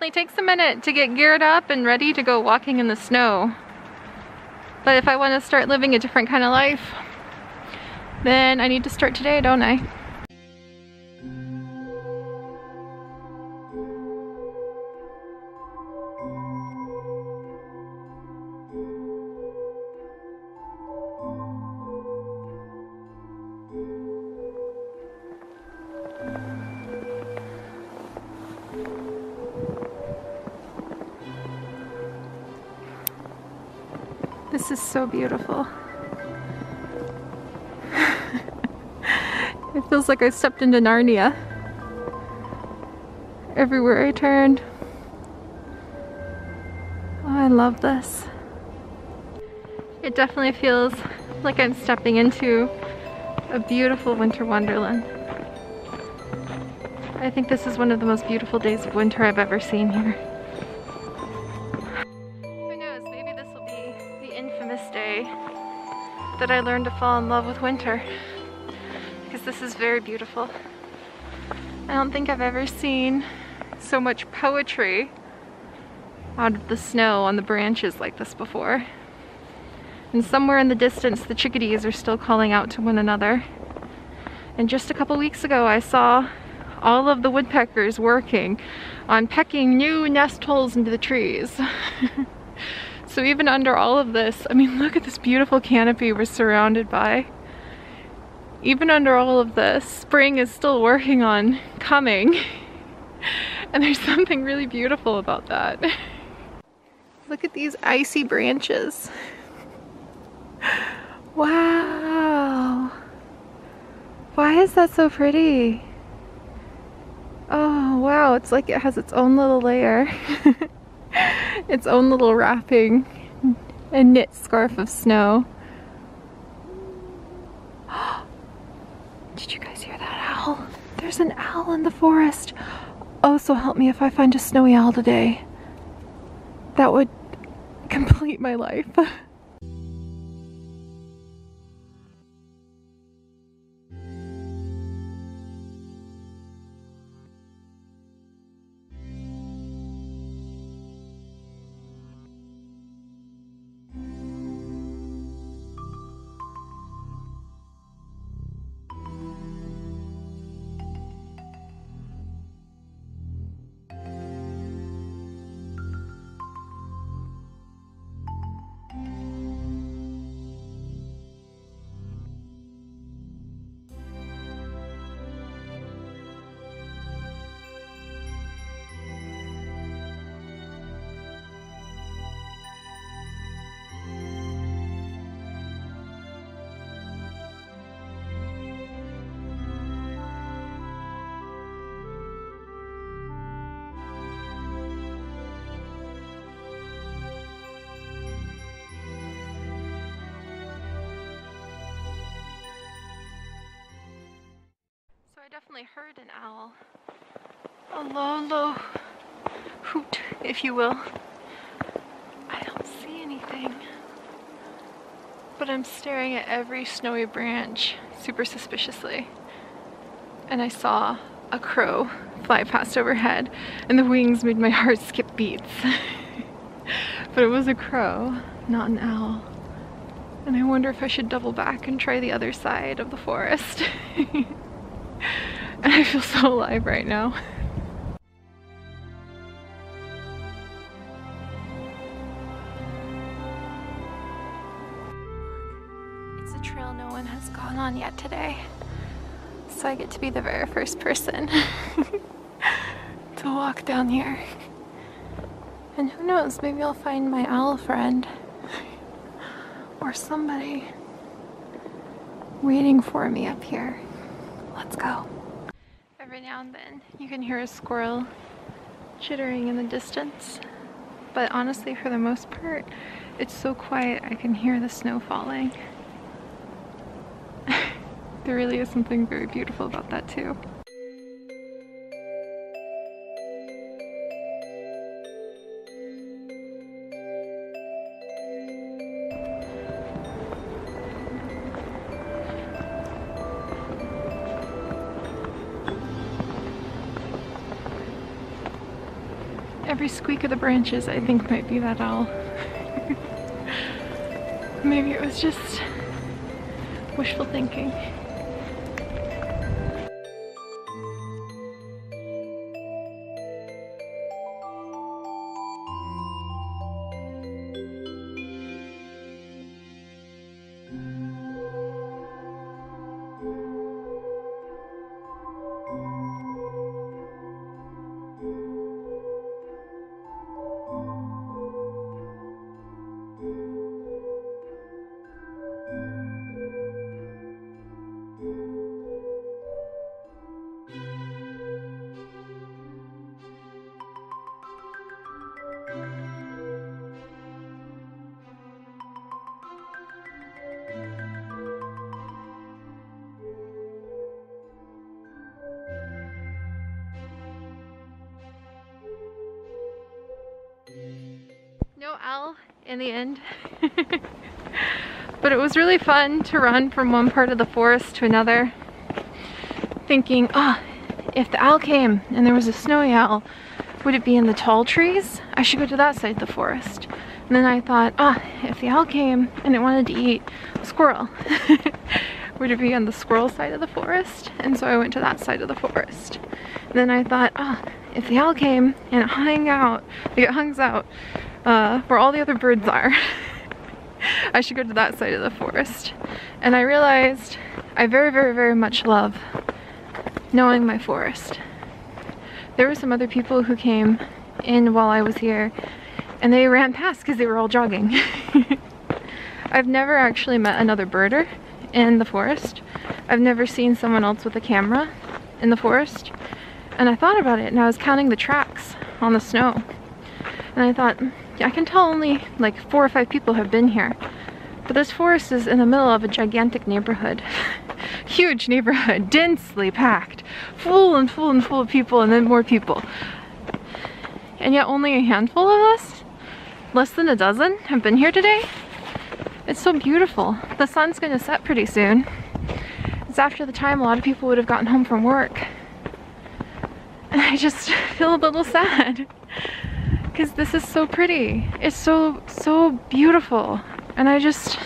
definitely takes a minute to get geared up and ready to go walking in the snow. But if I want to start living a different kind of life, then I need to start today, don't I? This is so beautiful. It feels like I stepped into Narnia. Everywhere I turned. Oh, I love this. It definitely feels like I'm stepping into a beautiful winter wonderland. I think this is one of the most beautiful days of winter I've ever seen here. That I learned to fall in love with winter, because this is very beautiful. I don't think I've ever seen so much poetry out of the snow on the branches like this before. And somewhere in the distance the chickadees are still calling out to one another. And just a couple weeks ago I saw all of the woodpeckers working on pecking new nest holes into the trees. So even under all of this, I mean, look at this beautiful canopy we're surrounded by. Even under all of this, spring is still working on coming. And there's something really beautiful about that. Look at these icy branches. Wow. Why is that so pretty? Oh, wow, it's like it has its own little layer. Its own little wrapping and knit scarf of snow. Did you guys hear that owl? There's an owl in the forest. Oh, so help me if I find a snowy owl today. That would complete my life. I definitely heard an owl. A low hoot, if you will. I don't see anything. But I'm staring at every snowy branch super suspiciously. And I saw a crow fly past overhead, and the wings made my heart skip beats. But it was a crow, not an owl. And I wonder if I should double back and try the other side of the forest. And I feel so alive right now. It's a trail no one has gone on yet today. So I get to be the very first person to walk down here. And who knows, maybe I'll find my owl friend. Or somebody waiting for me up here. Let's go. Every now and then you can hear a squirrel chittering in the distance, but honestly for the most part it's so quiet I can hear the snow falling. There really is something very beautiful about that too. Every squeak of the branches, I think, might be that owl. Maybe it was just wishful thinking. No owl in the end. But it was really fun to run from one part of the forest to another, thinking, oh, if the owl came and there was a snowy owl, would it be in the tall trees? I should go to that side of the forest. And then I thought, oh, if the owl came and it wanted to eat a squirrel, would it be on the squirrel side of the forest? And so I went to that side of the forest. And then I thought, oh, if the owl came and it hangs out where all the other birds are, I should go to that side of the forest. And I realized I very, very, very much love knowing my forest. There were some other people who came in while I was here, and they ran past because they were all jogging. I've never actually met another birder in the forest. I've never seen someone else with a camera in the forest. And I thought about it, and I was counting the tracks on the snow. And I thought, I can tell only like 4 or 5 people have been here. But this forest is in the middle of a gigantic neighborhood. Huge neighborhood, densely packed, full and full and full of people, and then more people. And yet only a handful of us, less than a dozen, have been here today. It's so beautiful. The sun's gonna set pretty soon. It's after the time a lot of people would have gotten home from work. And I just feel a little sad, because this is so pretty. It's so beautiful. And I just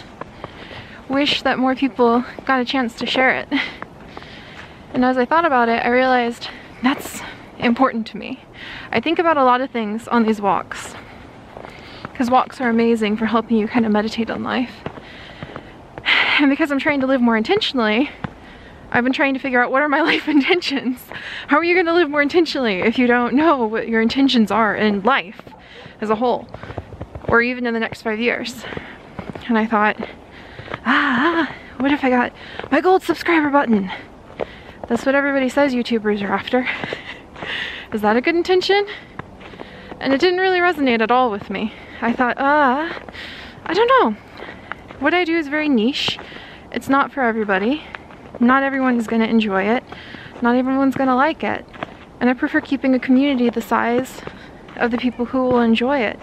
wish that more people got a chance to share it. And as I thought about it, I realized that's important to me. I think about a lot of things on these walks, because walks are amazing for helping you kind of meditate on life. And because I'm trying to live more intentionally, I've been trying to figure out, what are my life intentions? How are you going to live more intentionally if you don't know what your intentions are in life as a whole, or even in the next 5 years? And I thought, what if I got my gold subscriber button? That's what everybody says YouTubers are after. Is that a good intention? And it didn't really resonate at all with me. I thought, I don't know. What I do is very niche. It's not for everybody. Not everyone is going to enjoy it. Not everyone's going to like it. And I prefer keeping a community the size of the people who will enjoy it.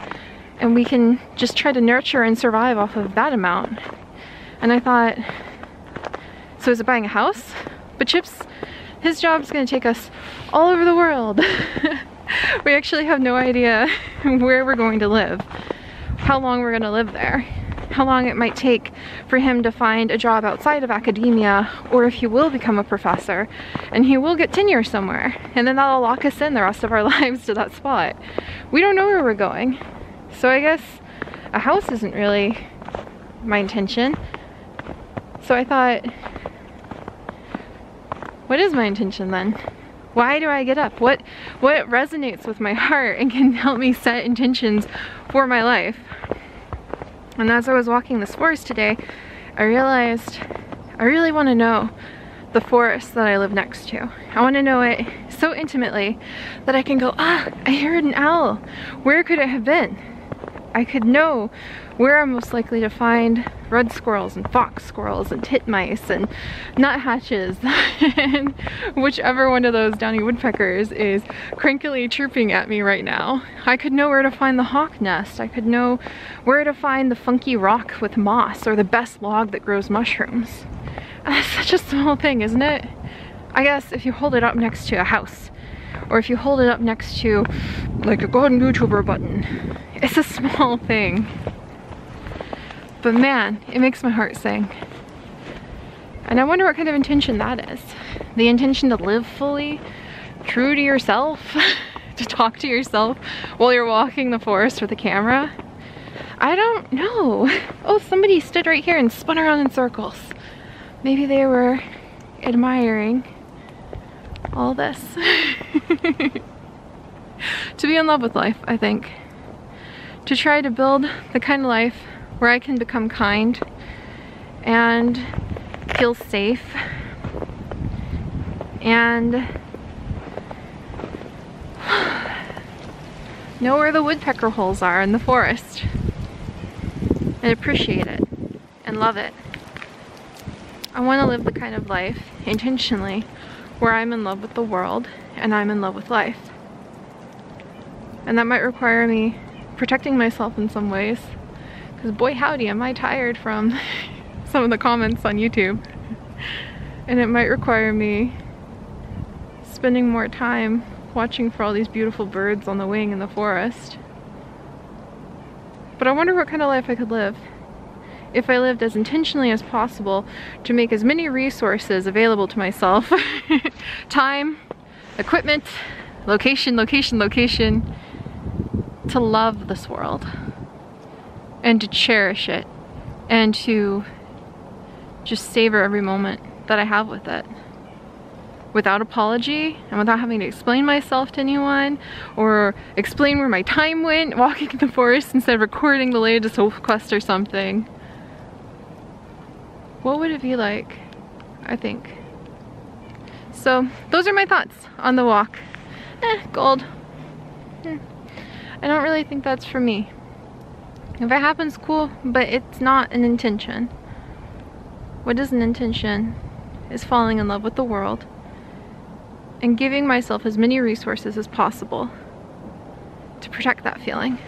And we can just try to nurture and survive off of that amount. And I thought, so is it buying a house? But Chips, his job's going to take us all over the world. We actually have no idea where we're going to live, how long we're going to live there, how long it might take for him to find a job outside of academia, or if he will become a professor and he will get tenure somewhere, and then that'll lock us in the rest of our lives to that spot. We don't know where we're going. So I guess a house isn't really my intention. So I thought, what is my intention then? Why do I get up? What resonates with my heart and can help me set intentions for my life? And as I was walking this forest today, I realized I really want to know the forest that I live next to. I want to know it so intimately that I can go, I heard an owl. Where could it have been? I could know where I'm most likely to find red squirrels and fox squirrels and titmice and nuthatches and whichever one of those downy woodpeckers is crinkily chirping at me right now. I could know where to find the hawk nest. I could know where to find the funky rock with moss, or the best log that grows mushrooms. That's such a small thing, isn't it? I guess if you hold it up next to a house or if you hold it up next to like a golden YouTuber button. It's a small thing, but man, it makes my heart sing. And I wonder what kind of intention that is. The intention to live fully, true to yourself, to talk to yourself while you're walking the forest with a camera. I don't know. Oh, somebody stood right here and spun around in circles. Maybe they were admiring all this. To be in love with life, I think. To try to build the kind of life where I can become kind and feel safe and know where the woodpecker holes are in the forest and appreciate it and love it. I want to live the kind of life intentionally where I'm in love with the world and I'm in love with life. And that might require me protecting myself in some ways, because boy howdy am I tired from some of the comments on YouTube. And it might require me spending more time watching for all these beautiful birds on the wing in the forest. But I wonder what kind of life I could live if I lived as intentionally as possible to make as many resources available to myself. Time, equipment, location, to love this world and to cherish it and to just savor every moment that I have with it, without apology and without having to explain myself to anyone or explain where my time went walking in the forest instead of recording the latest Wolf Quest or something. What would it be like, I think? So those are my thoughts on the walk. Gold. I don't really think that's for me. If it happens, cool, but it's not an intention. What is an intention is falling in love with the world and giving myself as many resources as possible to protect that feeling.